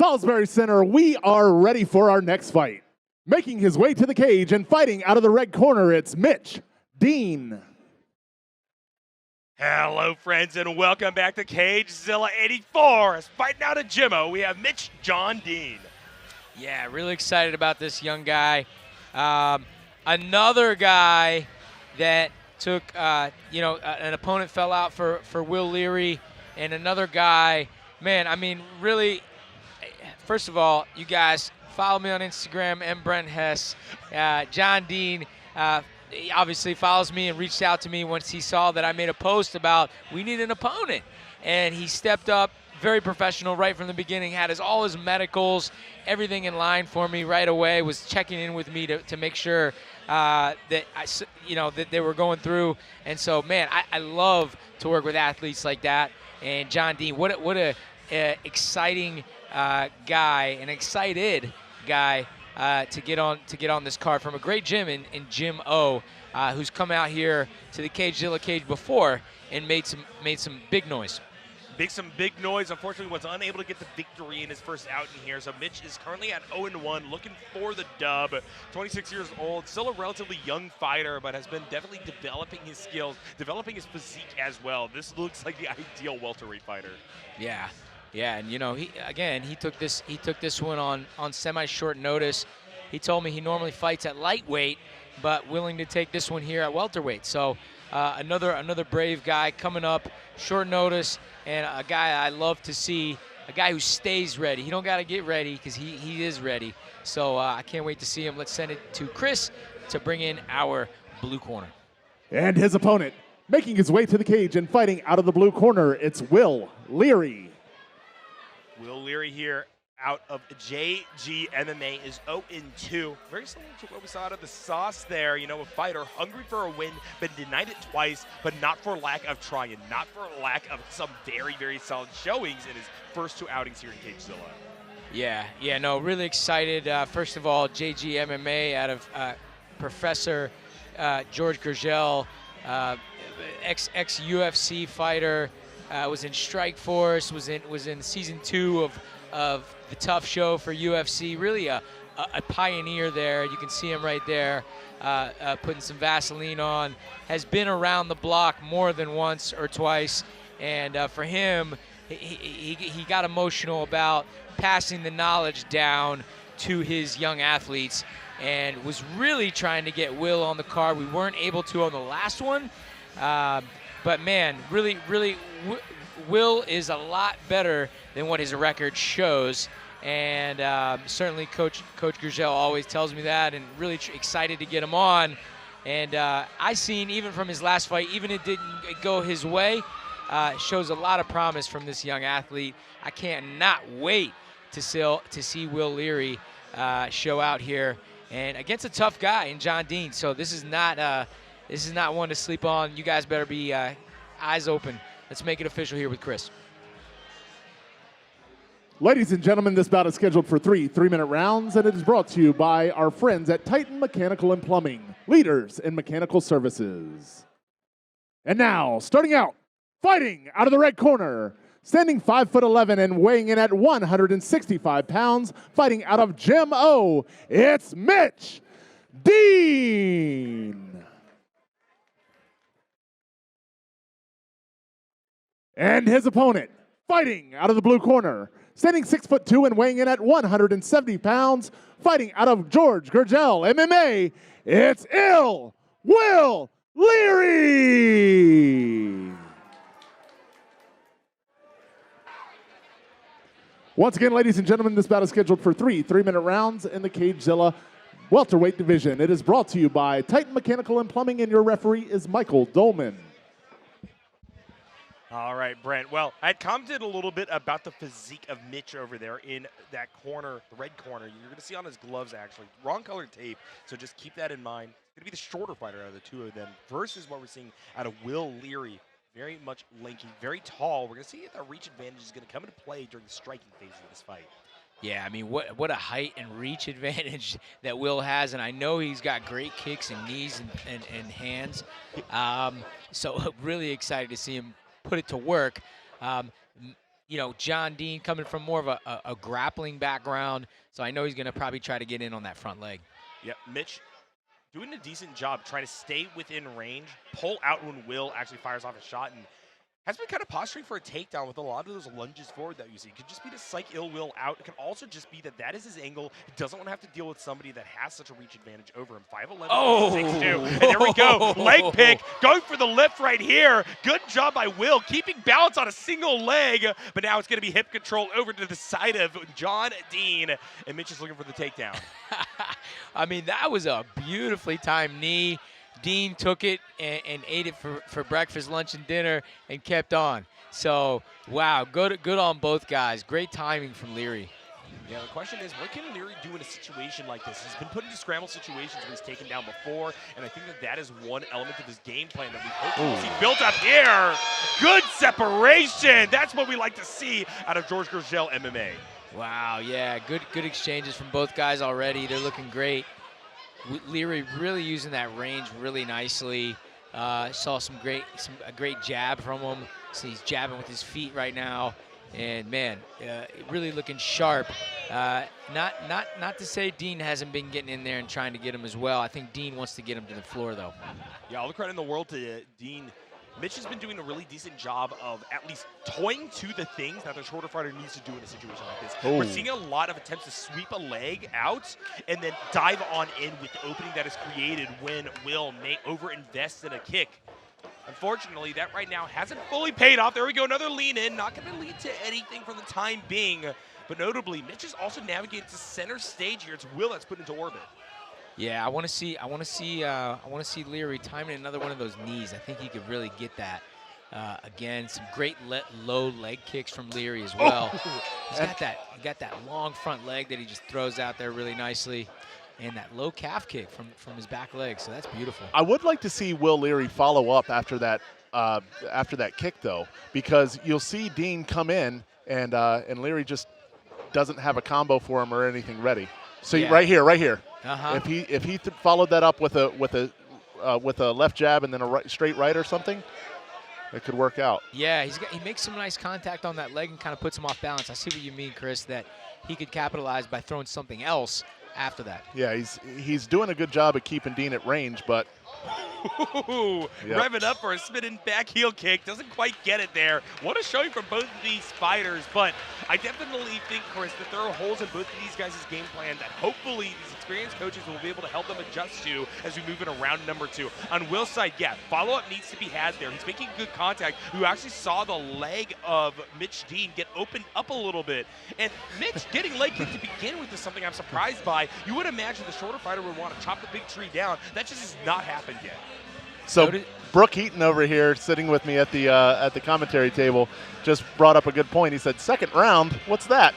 Salisbury Center, we are ready for our next fight. Making his way to the cage and fighting out of the red corner, it's Mitch Dean. Hello, friends, and welcome back to Cagezilla 84. As fighting out of Jimmo, we have Mitch John Dean. Yeah, really excited about this young guy. Another guy that took, an opponent fell out for Will Leary, and another guy, man, I mean, really, first of all, you guys follow me on Instagram, mbrent_hess. John Dean he obviously follows me and reached out to me once he saw that I made a post about we need an opponent. And he stepped up, very professional right from the beginning, had all his medicals, everything in line for me right away, was checking in with me to make sure that that they were going through. And so, man, I love to work with athletes like that. And John Dean, what a exciting guy, an excited guy to get on this card from a great gym in Gym O, who's come out here to the Cagezilla cage before and made some big noise. Some big noise. Unfortunately, was unable to get the victory in his first outing here. So Mitch is currently at 0-1, looking for the dub. 26 years old, still a relatively young fighter, but has been definitely developing his skills, developing his physique as well. This looks like the ideal welterweight fighter. Yeah, and he took this one on semi-short notice. He told me he normally fights at lightweight, but willing to take this one here at welterweight. So another brave guy coming up, short notice, and a guy I love to see, a guy who stays ready. He don't got to get ready because he is ready. So I can't wait to see him. Let's send it to Chris to bring in our blue corner. And his opponent, making his way to the cage and fighting out of the blue corner, it's Will Leary. Will Leary here out of JG MMA is 0-2. Very similar to what we saw out of the Sauce there. You know, a fighter hungry for a win, been denied it twice, but not for lack of trying, not for lack of some very, very solid showings in his first two outings here in Cagezilla. Yeah, no, really excited. First of all, JG MMA out of Professor George Gurgel, ex-UFC fighter, was in Strike Force, was in season 2 of the Tough Show for UFC. Really a pioneer there. You can see him right there, putting some Vaseline on. Has been around the block more than once or twice, and for him, he got emotional about passing the knowledge down to his young athletes, and was really trying to get Will on the card. We weren't able to on the last one, but man, really, Will is a lot better than what his record shows, and certainly Coach Gurgel always tells me that, and really excited to get him on. And I seen, even from his last fight, even it didn't go his way, shows a lot of promise from this young athlete. I cannot wait to see Will Leary show out here, and against a tough guy in John Dean. So this is not one to sleep on. You guys better be eyes open. Let's make it official here with Chris. Ladies and gentlemen, this bout is scheduled for 3 3-minute rounds, and it is brought to you by our friends at Titan Mechanical and Plumbing, leaders in mechanical services. And now, starting out, fighting out of the red corner, standing 5'11" and weighing in at 165 pounds, fighting out of Gym O, it's Mitch Dean. And his opponent, fighting out of the blue corner, standing 6'2" and weighing in at 170 pounds, fighting out of George Gurgel MMA, it's Will Leary. Once again, ladies and gentlemen, this bout is scheduled for 3 3-minute rounds in the Cagezilla welterweight division. It is brought to you by Titan Mechanical and Plumbing, and your referee is Michael Dolman. All right, Brent. Well, I had commented a little bit about the physique of Mitch over there in that corner, the red corner. You're going to see on his gloves, actually, wrong colored tape, so just keep that in mind. It's going to be the shorter fighter out of the two of them versus what we're seeing out of Will Leary. Very much lanky, very tall. We're going to see if that reach advantage is going to come into play during the striking phase of this fight. Yeah, I mean, what a height and reach advantage that Will has, and I know he's got great kicks and knees and hands. So really excited to see him put it to work. you know, John Dean coming from more of a grappling background, so I know he's going to probably try to get in on that front leg. Yep, Mitch doing a decent job trying to stay within range, pull out when Will actually fires off a shot, and has been kind of posturing for a takedown with a lot of those lunges forward that you see. It could just be to psych Ill Will out. It can also just be that is his angle. He doesn't want to have to deal with somebody that has such a reach advantage over him. 5'11", 6'2", and there we go. Leg pick, going for the lift right here. Good job by Will, keeping balance on a single leg, but now it's going to be hip control over to the side of John Dean, and Mitch is looking for the takedown. I mean, that was a beautifully timed knee. Dean took it and ate it for breakfast, lunch, and dinner and kept on. So, wow, good on both guys. Great timing from Leary. Yeah, the question is, what can Leary do in a situation like this? He's been put into scramble situations where he's taken down before, and I think that is one element of his game plan that we hope to see built up here. Good separation. That's what we like to see out of George Gurgel MMA. Wow, yeah, good exchanges from both guys already. They're looking great. Leary really using that range really nicely. Saw a great jab from him. So he's jabbing with his feet right now, and man, really looking sharp. Not to say Dean hasn't been getting in there and trying to get him as well. I think Dean wants to get him to the floor though. Yeah, all the credit in the world to Dean. Mitch has been doing a really decent job of at least toying to the things that the shorter fighter needs to do in a situation like this. We're seeing a lot of attempts to sweep a leg out and then dive on in with the opening that is created when Will may overinvest in a kick. Unfortunately, that right now hasn't fully paid off. There we go, another lean in. Not going to lead to anything for the time being. But notably, Mitch has also navigated to center stage here. It's Will that's put into orbit. Yeah, I want to see Leary timing another one of those knees. I think he could really get that. Again, some great low leg kicks from Leary as well. He's got that long front leg that he just throws out there really nicely, and that low calf kick from his back leg. So that's beautiful. I would like to see Will Leary follow up after that kick though, because you'll see Dean come in and Leary just doesn't have a combo for him or anything ready. So Yeah. right here. Uh-huh. If he followed that up with a left jab and then a straight right or something, it could work out. Yeah, he makes some nice contact on that leg and kind of puts him off balance. I see what you mean, Chris, that he could capitalize by throwing something else after that. Yeah, he's doing a good job at keeping Dean at range, but Rev it up for a spinning back heel kick. Doesn't quite get it there. What a showing from both of these fighters, but I definitely think, Chris, that there are holes in both of these guys' game plan that hopefully these experienced coaches will be able to help them adjust to as we move into round number 2. On Will's side, yeah, follow-up needs to be had there. He's making good contact. You actually saw the leg of Mitch Dean get opened up a little bit. And Mitch getting leg kick to begin with is something I'm surprised by. You would imagine the shorter fighter would want to chop the big tree down. That just has not happened yet. So Brooke Heaton over here sitting with me at the commentary table just brought up a good point. He said, second round, what's that?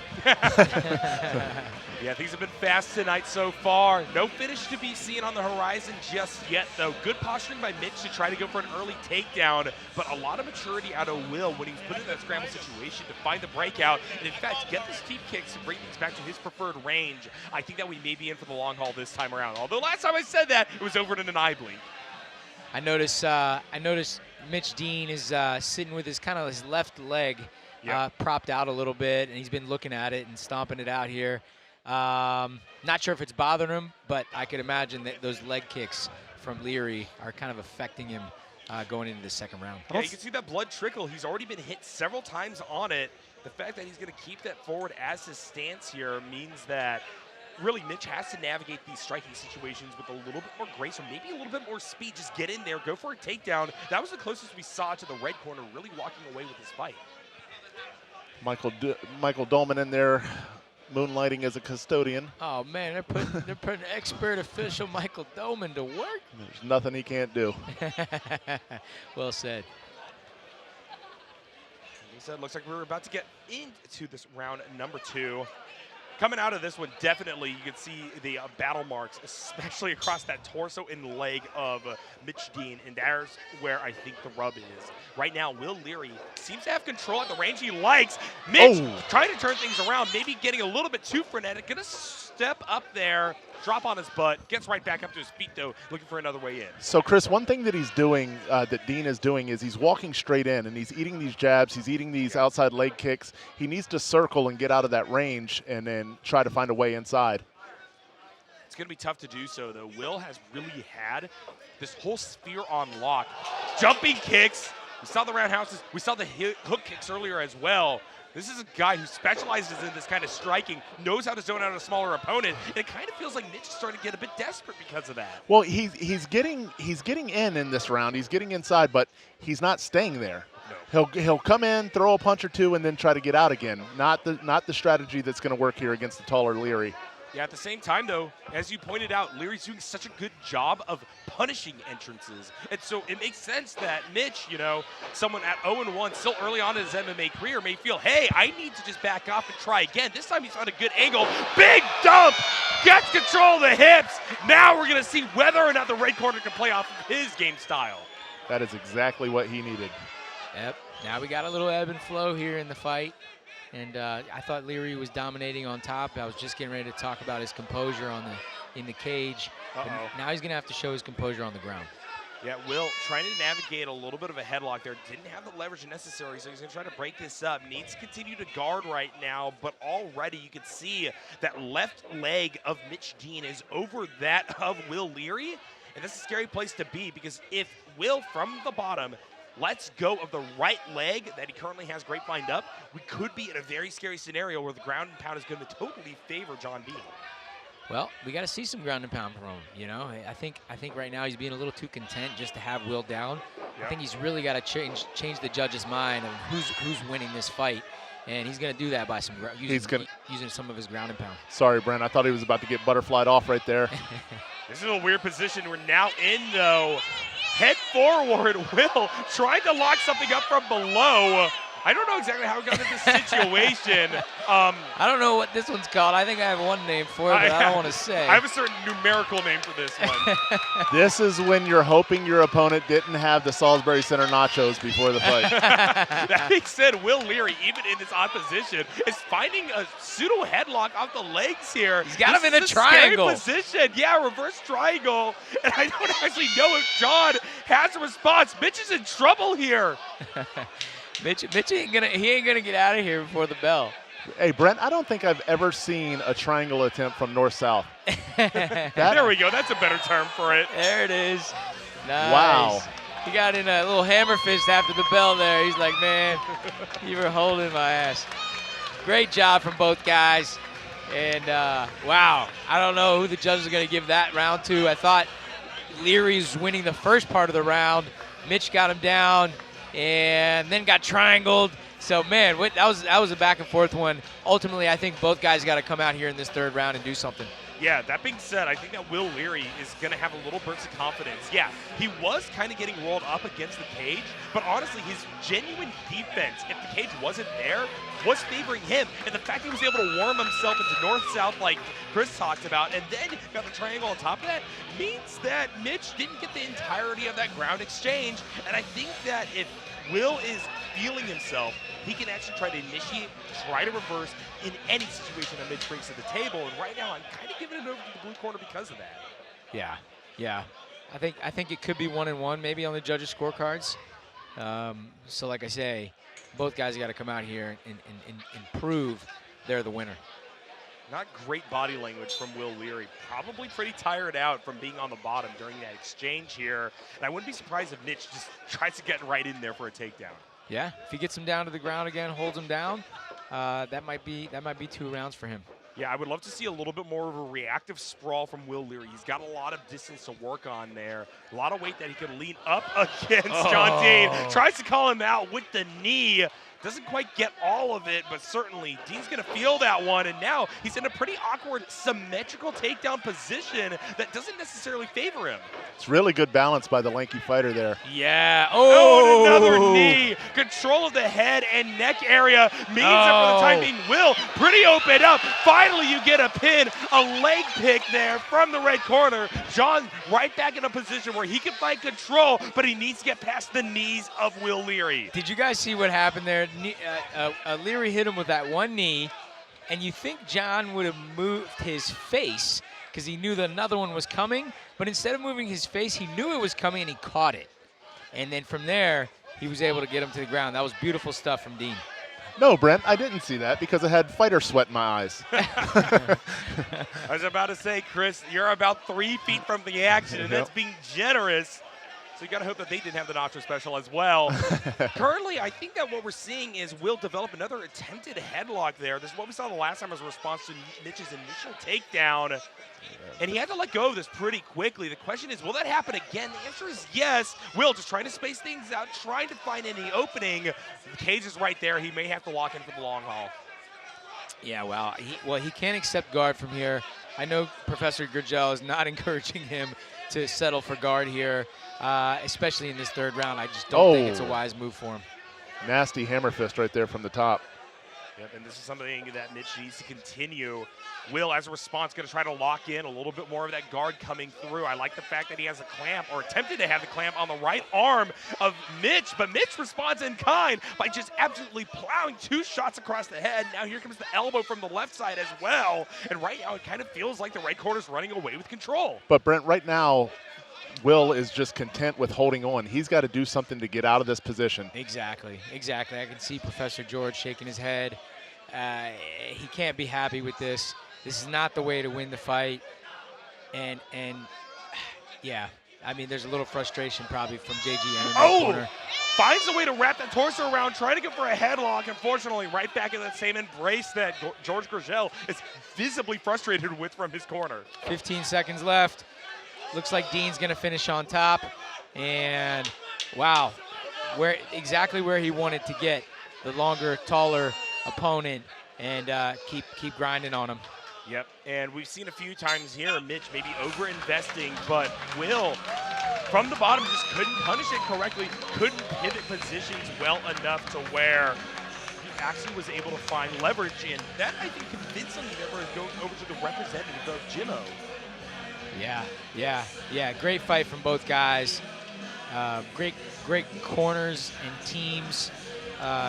Yeah, things have been fast tonight so far. No finish to be seen on the horizon just yet, though. Good posturing by Mitch to try to go for an early takedown, but a lot of maturity out of Will when he's put in that scramble situation to find the breakout and, in fact, get the steep kicks and bring things back to his preferred range. I think that we may be in for the long haul this time around. Although last time I said that, it was over in an eye blink. I noticed Mitch Dean is sitting with his left leg propped out a little bit, and he's been looking at it and stomping it out here. Not sure if it's bothering him, but I could imagine that those leg kicks from Leary are kind of affecting him going into the second round. Yeah, you can see that blood trickle. He's already been hit several times on it. The fact that he's going to keep that forward as his stance here means that really Mitch has to navigate these striking situations with a little bit more grace or maybe a little bit more speed. Just get in there, go for a takedown. That was the closest we saw to the red corner really walking away with his fight. Michael Dolman in there moonlighting as a custodian. Oh man, they're putting expert official Michael Dolman to work. There's nothing he can't do. Well said. Like I said, looks like we're about to get into this round number 2. Coming out of this one, definitely you can see the battle marks, especially across that torso and leg of Mitch Dean, and there's where I think the rub is. Right now, Will Leary seems to have control at the range he likes. Mitch trying to turn things around, maybe getting a little bit too frenetic, gonna step up there, drop on his butt, gets right back up to his feet, though, looking for another way in. So, Chris, one thing that he's doing, that Dean is doing, is he's walking straight in, and he's eating these jabs, he's eating these outside leg kicks. He needs to circle and get out of that range and then try to find a way inside. It's going to be tough to do so, though. Will has really had this whole sphere on lock. Jumping kicks. We saw the roundhouses. We saw the hook kicks earlier as well. This is a guy who specializes in this kind of striking, knows how to zone out a smaller opponent, and it kind of feels like Mitch is starting to get a bit desperate because of that. Well, he's getting in this round. He's getting inside, but he's not staying there. No. He'll come in, throw a punch or two, and then try to get out again. Not the strategy that's going to work here against the taller Leary. Yeah, at the same time, though, as you pointed out, Leary's doing such a good job of punishing entrances. And so it makes sense that Mitch, someone at 0-1, still early on in his MMA career, may feel, hey, I need to just back off and try again. This time he's on a good angle. Big dump! Gets control of the hips. Now we're going to see whether or not the red corner can play off of his game style. That is exactly what he needed. Yep. Now we got a little ebb and flow here in the fight. And I thought Leary was dominating on top. I was just getting ready to talk about his composure in the cage. Now he's going to have to show his composure on the ground. Yeah, Will trying to navigate a little bit of a headlock there. Didn't have the leverage necessary, so he's going to try to break this up. Needs to continue to guard right now, but already you can see that left leg of Mitch Dean is over that of Will Leary. And that's a scary place to be, because if Will, from the bottom, lets go of the right leg that he currently has grapevine up, we could be in a very scary scenario where the ground and pound is going to totally favor John Dean. Well, we got to see some ground and pound from him. I think right now he's being a little too content just to have Will down. Yep. I think he's really got to change the judge's mind of who's winning this fight, and he's going to do that by using some of his ground and pound. Sorry, Brent. I thought he was about to get butterflied off right there. This is a weird position. We're now in, though. Head forward, Will trying to lock something up from below. I don't know exactly how we got in this situation. I don't know what this one's called. I think I have one name for it, but I don't want to say. I have a certain numerical name for this one. This is when you're hoping your opponent didn't have the Salisbury Center nachos before the fight. That being said, Will Leary, even in this odd position, is finding a pseudo headlock off the legs here. He's got him in a triangle. Scary position. Yeah, reverse triangle. And I don't actually know if John has a response. Mitch is in trouble here. Mitch ain't gonna get out of here before the bell. Hey, Brent, I don't think I've ever seen a triangle attempt from north-south. There we go. That's a better term for it. There it is. Nice. Wow. He got in a little hammer fist after the bell there. He's like, man, you were holding my ass. Great job from both guys. And, wow, I don't know who the judges are going to give that round to. I thought Leary's winning the first part of the round. Mitch got him down and then got triangled. So, man, that was a back-and-forth one. Ultimately, I think both guys got to come out here in this third round and do something. Yeah, that being said, I think that Will Leary is going to have a little burst of confidence. Yeah, he was kind of getting rolled up against the cage, but honestly, his genuine defense, if the cage wasn't there, was favoring him. And the fact he was able to warm himself into north-south like Chris talked about, and then got the triangle on top of that, means that Mitch didn't get the entirety of that ground exchange. And I think that if Will is feeling himself, he can actually try to initiate, try to reverse in any situation that Mitch brings to the table. And right now, I'm kind of giving it over to the blue corner because of that. Yeah. I think it could be 1-1, maybe on the judges' scorecards. So, like I say, both guys got to come out here and prove they're the winner. Not great body language from Will Leary. Probably pretty tired out from being on the bottom during that exchange here. And I wouldn't be surprised if Mitch just tries to get right in there for a takedown. Yeah, if he gets him down to the ground again, holds him down, that might be 2 rounds for him. Yeah, I would love to see a little bit more of a reactive sprawl from Will Leary. He's got a lot of distance to work on there. A lot of weight that he could lean up against John Dean. Tries to call him out with the knee. Doesn't quite get all of it, but certainly Dean's going to feel that one. And now he's in a pretty awkward symmetrical takedown position that doesn't necessarily favor him. It's really good balance by the lanky fighter there. Yeah. Oh, another knee. Control of the head and neck area means that for the time being, Will pretty open up. Finally, you get a pin, a leg pick there from the red corner. John right back in a position where he can find control, but he needs to get past the knees of Will Leary. Did you guys see what happened there? Leary hit him with that one knee, and you think John would have moved his face because he knew that another one was coming, but instead of moving his face, he knew it was coming and he caught it. And then from there, he was able to get him to the ground. That was beautiful stuff from Dean. No, Brent, I didn't see that because I had fighter sweat in my eyes. I was about to say, Chris, you're about 3 feet from the action, and that's being generous. So you got to hope that they didn't have the nitro special as well. Currently, I think that what we're seeing is Will develop another attempted headlock there. This is what we saw the last time as a response to Mitch's initial takedown. And he had to let go of this pretty quickly. The question is, will that happen again? The answer is yes. Will just trying to space things out, trying to find any opening. The cage is right there. He may have to lock in for the long haul. Yeah, well, he can't accept guard from here. I know Professor Gurgel is not encouraging him to settle for guard here, especially in this third round. I just don't think it's a wise move for him. Nasty hammer fist right there from the top. Yep, and this is something that Mitch needs to continue. Will, as a response, going to try to lock in a little bit more of that guard coming through. I like the fact that he has a clamp, or attempted to have the clamp on the right arm of Mitch, but Mitch responds in kind by just absolutely plowing 2 shots across the head. Now here comes the elbow from the left side as well, and right now it kind of feels like the right corner's running away with control. But Brent, right now, Will is just content with holding on. He's got to do something to get out of this position. Exactly. I can see Professor George shaking his head. He can't be happy with this. This is not the way to win the fight. And yeah, I mean, there's a little frustration probably from JG in the corner. Finds a way to wrap that torso around, trying to go for a headlock. Unfortunately, right back in that same embrace that George Gurgel is visibly frustrated with from his corner. 15 seconds left. Looks like Dean's going to finish on top. And wow, exactly where he wanted to get the longer, taller opponent, and keep grinding on him. Yep, and we've seen a few times here Mitch maybe over-investing, but Will, from the bottom, just couldn't punish it correctly, couldn't pivot positions well enough to where he actually was able to find leverage, and that, I think, convinced him to go over to the representative of Jimmo. Yeah, great fight from both guys. Great corners and teams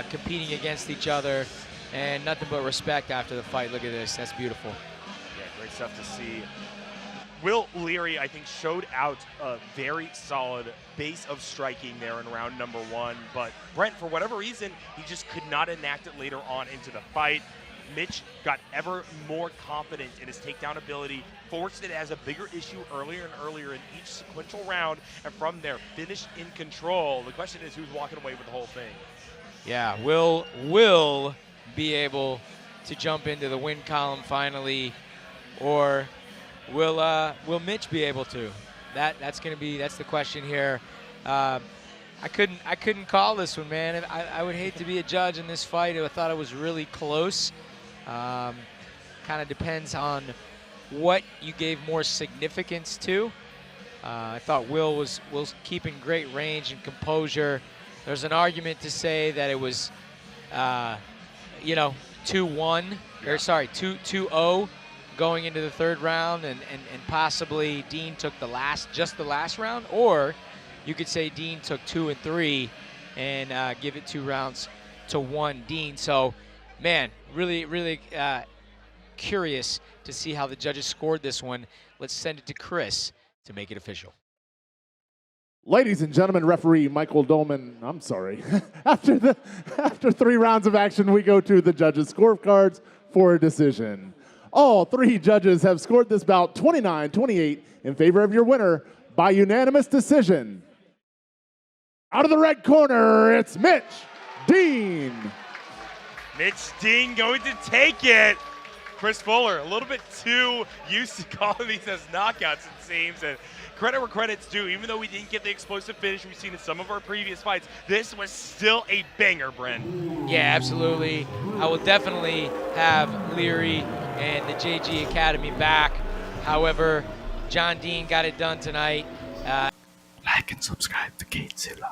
competing against each other. And nothing but respect after the fight. Look at this. That's beautiful. Yeah, great stuff to see. Will Leary, I think, showed out a very solid base of striking there in round number 1. But Brent, for whatever reason, he just could not enact it later on into the fight. Mitch got ever more confident in his takedown ability, forced it as a bigger issue earlier and earlier in each sequential round, and from there, finished in control. The question is who's walking away with the whole thing. Yeah, will be able to jump into the win column finally, or will Mitch be able to? That's the question here. I couldn't call this one, man. I would hate to be a judge in this fight. I thought it was really close. Kind of depends on what you gave more significance to. I thought Will was keeping great range and composure. There's an argument to say that it was 2-1, or sorry, 2-0 going into the third round, and possibly Dean took just the last round, or you could say Dean took 2 and 3 and give it 2 rounds to 1 Dean. So, man, really curious to see how the judges scored this one. Let's send it to Chris to make it official. Ladies and gentlemen, referee Michael Dolman, I'm sorry. After 3 rounds of action, we go to the judges' scorecards for a decision. All 3 judges have scored this bout 29-28 in favor of your winner by unanimous decision. Out of the red corner, it's Mitch Dean. Mitch Dean going to take it. Chris Fuller, a little bit too used to calling these as knockouts, it seems. And credit where credit's due. Even though we didn't get the explosive finish we've seen in some of our previous fights, this was still a banger, Brent. Yeah, absolutely. I will definitely have Leary and the JG Academy back. However, John Dean got it done tonight. Like and subscribe to Cagezilla.